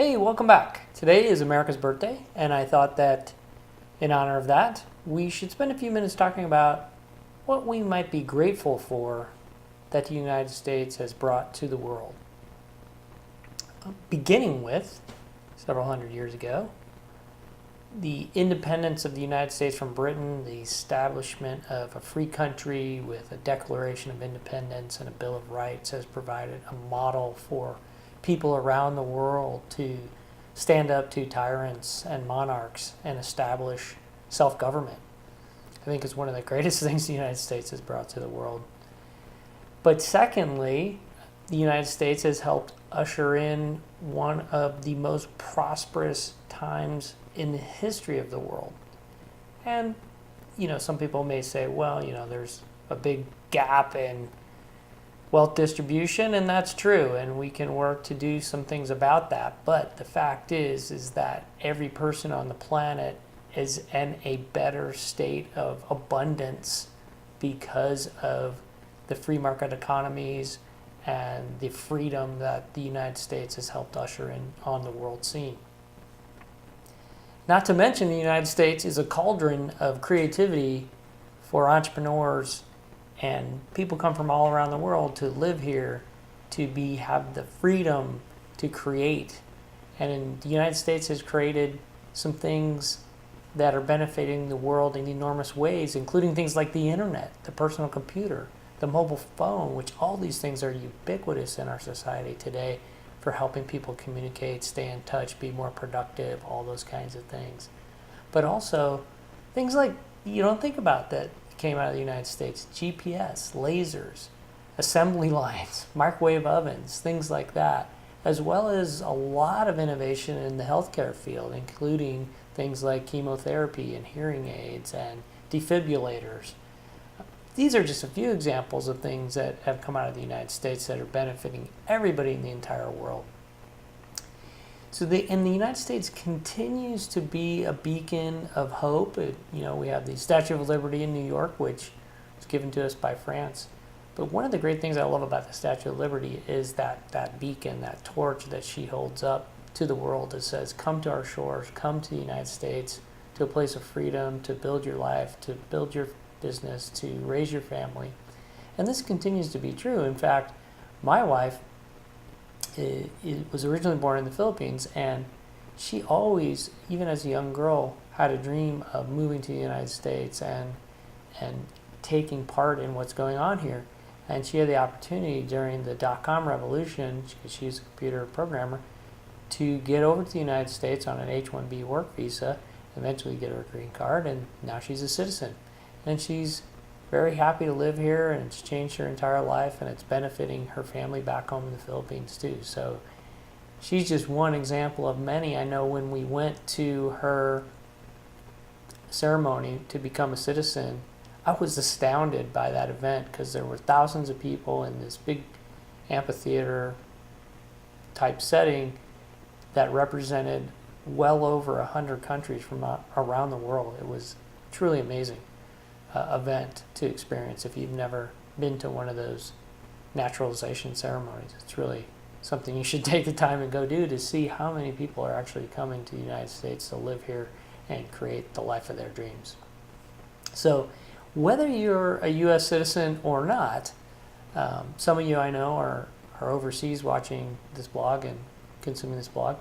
Hey, welcome back. Today is America's birthday, and I thought that in honor of that, we should spend a few minutes talking about what we might be grateful for that the United States has brought to the world. Beginning with, several hundred years ago, the independence of the United States from Britain, the establishment of a free country with a Declaration of Independence and a Bill of Rights has provided a model for people around the world to stand up to tyrants and monarchs and establish self-government. I think it's one of the greatest things the United States has brought to the world. But secondly, the United States has helped usher in one of the most prosperous times in the history of the world. And, some people may say, well, there's a big gap in wealth distribution, and that's true, and we can work to do some things about that. But the fact is that every person on the planet is in a better state of abundance because of the free market economies and the freedom that the United States has helped usher in on the world scene. Not to mention, the United States is a cauldron of creativity for entrepreneurs, and people come from all around the world to live here, to have the freedom to create. And the United States has created some things that are benefiting the world in enormous ways, including things like the internet, the personal computer, the mobile phone, which all these things are ubiquitous in our society today for helping people communicate, stay in touch, be more productive, all those kinds of things. But also things like you don't think about that came out of the United States: GPS, lasers, assembly lines, microwave ovens, things like that, as well as a lot of innovation in the healthcare field, including things like chemotherapy and hearing aids and defibrillators. These are just a few examples of things that have come out of the United States that are benefiting everybody in the entire world. So the United States continues to be a beacon of hope. We have the Statue of Liberty in New York, which was given to us by France. But one of the great things I love about the Statue of Liberty is that beacon, that torch that she holds up to the world that says, come to our shores, come to the United States, to a place of freedom, to build your life, to build your business, to raise your family. And this continues to be true. In fact, my wife was originally born in the Philippines, and she always, even as a young girl, had a dream of moving to the United States and taking part in what's going on here. And she had the opportunity during the dot-com revolution, because she's a computer programmer, to get over to the United States on an H-1B work visa, eventually get her a green card, and now she's a citizen. And she's very happy to live here, and it's changed her entire life, and it's benefiting her family back home in the Philippines too. So she's just one example of many. I know when we went to her ceremony to become a citizen, I was astounded by that event because there were thousands of people in this big amphitheater type setting that represented well over 100 countries from around the world. It was truly amazing event to experience if you've never been to one of those naturalization ceremonies. It's really something you should take the time and go do to see how many people are actually coming to the United States to live here and create the life of their dreams. So whether you're a U.S. citizen or not, some of you I know are overseas watching this blog and consuming this blog,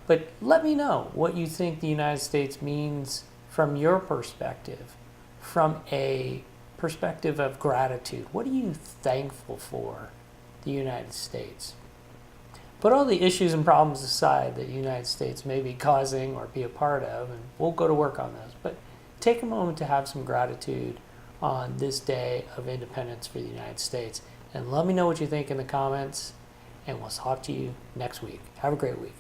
but let me know what you think the United States means from your perspective, from a perspective of gratitude. What are you thankful for the United States? Put all the issues and problems aside that the United States may be causing or be a part of, and we'll go to work on those. But take a moment to have some gratitude on this day of independence for the United States. And let me know what you think in the comments, and we'll talk to you next week. Have a great week.